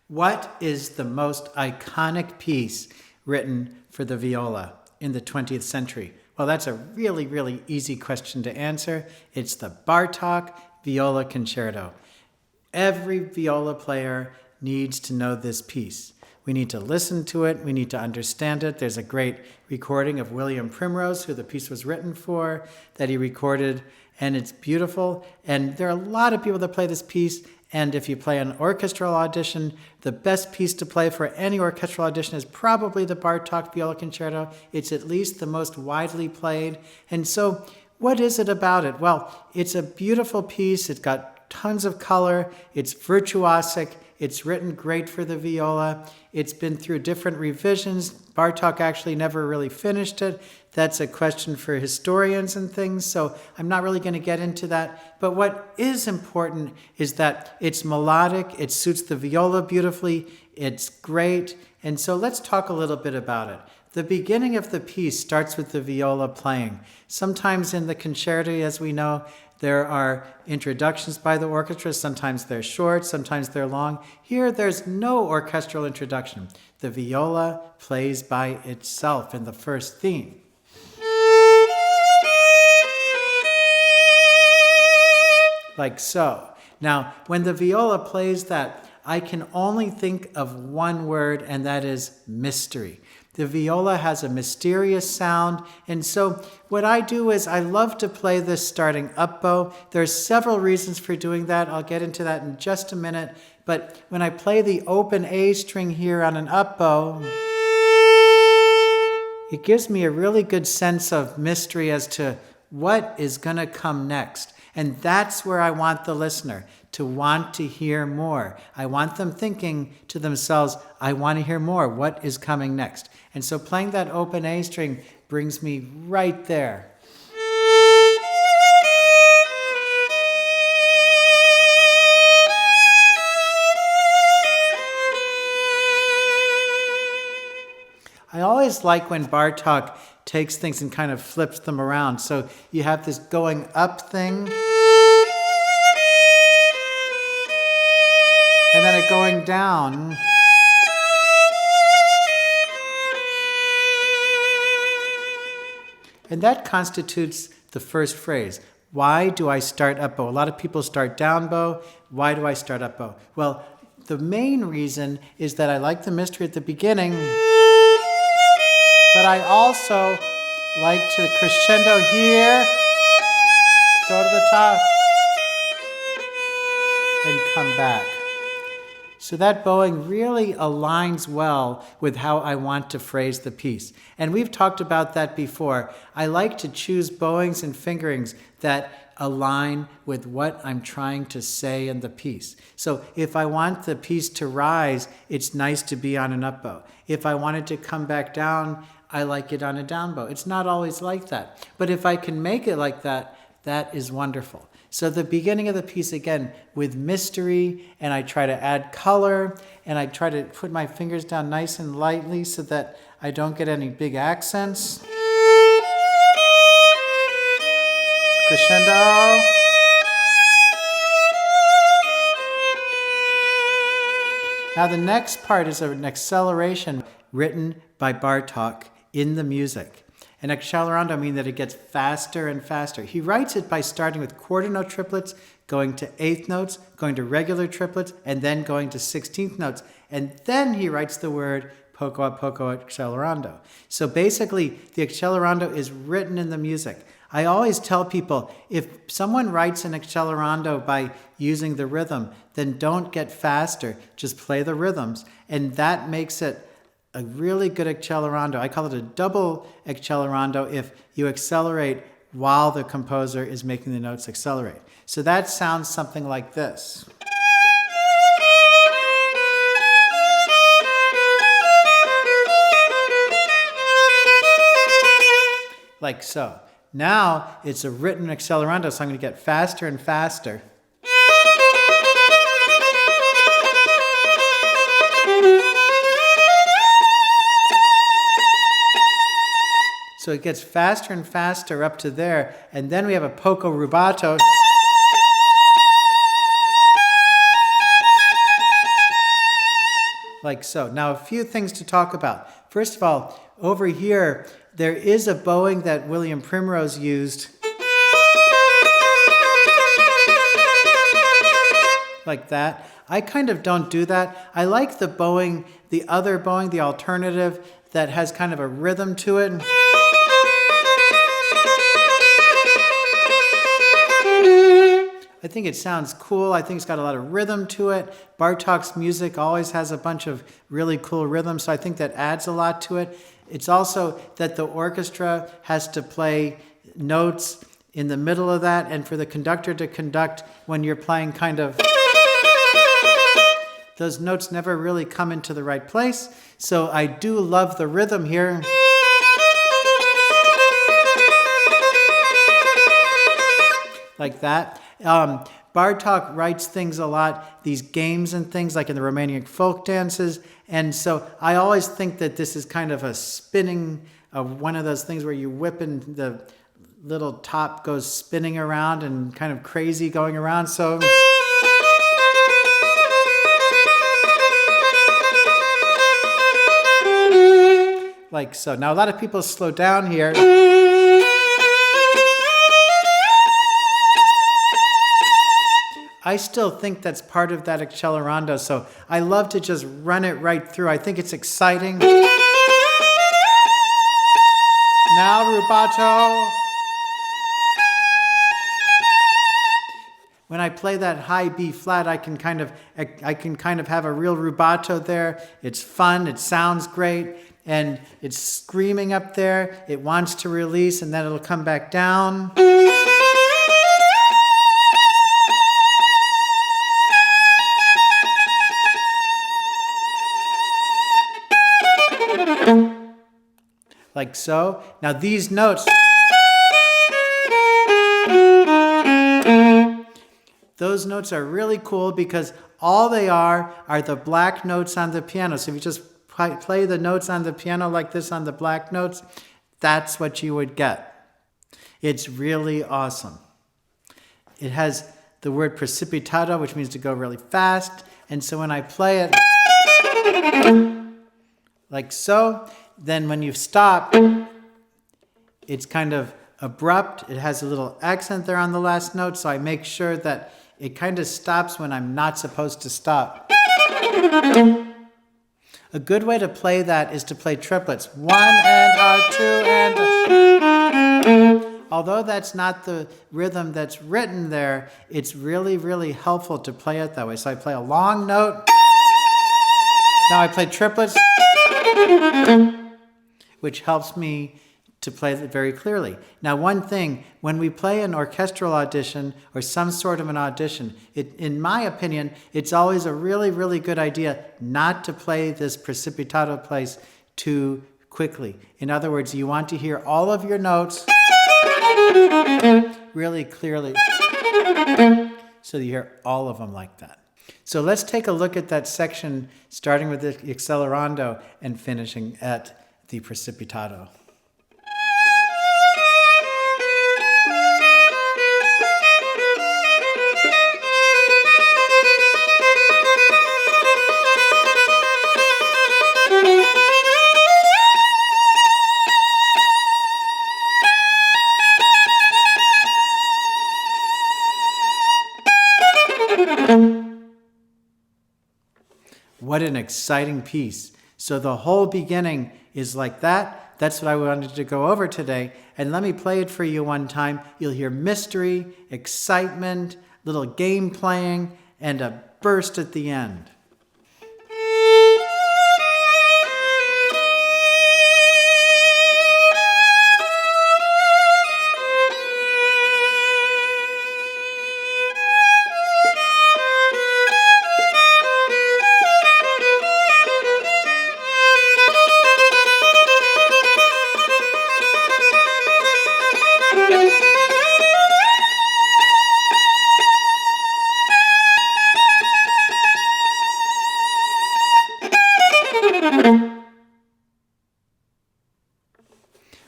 What is the most iconic piece written for the viola in the 20th century? Well, that's a really, really easy question to answer. It's the Bartok Viola Concerto. Every viola player needs to know this piece. We need to listen to it. We need to understand it. There's a great recording of William Primrose, who the piece was written for, that he recorded, and it's beautiful. And there are a lot of people that play this piece. And if you play an orchestral audition, the best piece to play for any orchestral audition is probably the Bartok Viola Concerto. It's at least the most widely played. And so what is it about it? Well, it's a beautiful piece. It's got tons of color. It's virtuosic. It's written great for the viola. It's been through different revisions. Bartok actually never really finished it. That's a question for historians and things, so I'm not really going to get into that. But what is important is that it's melodic, it suits the viola beautifully, it's great, and so let's talk a little bit about it. The beginning of the piece starts with the viola playing. Sometimes in the concerto, as we know, there are introductions by the orchestra. Sometimes they're short, sometimes they're long. Here, there's no orchestral introduction. The viola plays by itself in the first theme. Like so. Now, when the viola plays that, I can only think of one word, and that is mystery. The viola has a mysterious sound, and so what I do is I love to play this starting up bow. There's several reasons for doing that. I'll get into that in just a minute. But when I play the open A string here on an up bow, it gives me a really good sense of mystery as to what is going to come next. And that's where I want the listener to want to hear more. I want them thinking to themselves, I want to hear more. What is coming next? And so playing that open A string brings me right there. I always like when Bartok takes things and kind of flips them around. So you have this going up thing, and then it going down. And that constitutes the first phrase. Why do I start up bow? A lot of people start down bow. Why do I start up bow? Well, the main reason is that I like the mystery at the beginning, but I also like to crescendo here, go to the top, and come back. So that bowing really aligns well with how I want to phrase the piece. And we've talked about that before. I like to choose bowings and fingerings that align with what I'm trying to say in the piece. So if I want the piece to rise, it's nice to be on an up bow. If I want it to come back down, I like it on a down bow. It's not always like that. But if I can make it like that, that is wonderful. So the beginning of the piece, again, with mystery, and I try to add color, and I try to put my fingers down nice and lightly so that I don't get any big accents. Crescendo. Now the next part is an acceleration written by Bartok in the music. And accelerando means that it gets faster and faster. He writes it by starting with quarter note triplets, going to eighth notes, going to regular triplets, and then going to 16th notes. And then he writes the word poco a poco accelerando. So basically, the accelerando is written in the music. I always tell people, if someone writes an accelerando by using the rhythm, then don't get faster, just play the rhythms. And that makes it a really good accelerando. I call it a double accelerando if you accelerate while the composer is making the notes accelerate. So that sounds something like this. Like so. Now it's a written accelerando, so I'm going to get faster and faster. So it gets faster and faster up to there, and then we have a poco rubato. like so. Now, a few things to talk about. First of all, over here, there is a bowing that William Primrose used, like that. I kind of don't do that. I like the bowing, the other bowing, the alternative, that has kind of a rhythm to it. I think it sounds cool. I think it's got a lot of rhythm to it. Bartok's music always has a bunch of really cool rhythms, so I think that adds a lot to it. It's also that the orchestra has to play notes in the middle of that, and for the conductor to conduct when you're playing kind of... Those notes never really come into the right place, so I do love the rhythm here. Like that. Bartok writes things a lot, these games and things like in the Romanian folk dances. And so I always think that this is kind of a spinning of one of those things where you whip and the little top goes spinning around and kind of crazy going around. So like so. Now a lot of people slow down here. I still think that's part of that accelerando, so I love to just run it right through. I think it's exciting. Now rubato. When I play that high B flat, I can kind of have a real rubato there. It's fun, it sounds great, and it's screaming up there. It wants to release, and then it'll come back down. Like so. Now these notes, those notes are really cool because all they are the black notes on the piano. So if you just play the notes on the piano like this on the black notes, that's what you would get. It's really awesome. It has the word precipitato, which means to go really fast. And so when I play it like so, then when you stop, it's kind of abrupt. It has a little accent there on the last note, so I make sure that it kind of stops when I'm not supposed to stop. A good way to play that is to play triplets. 1 and 2 and... Although that's not the rhythm that's written there, it's really, really helpful to play it that way. So I play a long note. Now I play triplets, which helps me to play it very clearly. Now, one thing, when we play an orchestral audition or some sort of an audition, in my opinion, it's always a really, really good idea not to play this precipitato place too quickly. In other words, you want to hear all of your notes really clearly so that you hear all of them like that. So let's take a look at that section, starting with the accelerando and finishing at the precipitato. What an exciting piece. So the whole beginning is like that. That's what I wanted to go over today. And let me play it for you one time. You'll hear mystery, excitement, little game playing, and a burst at the end.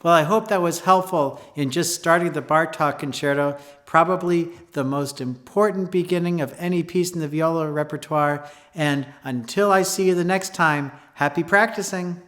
Well, I hope that was helpful in just starting the Bartok Concerto, probably the most important beginning of any piece in the viola repertoire. And until I see you the next time, happy practicing!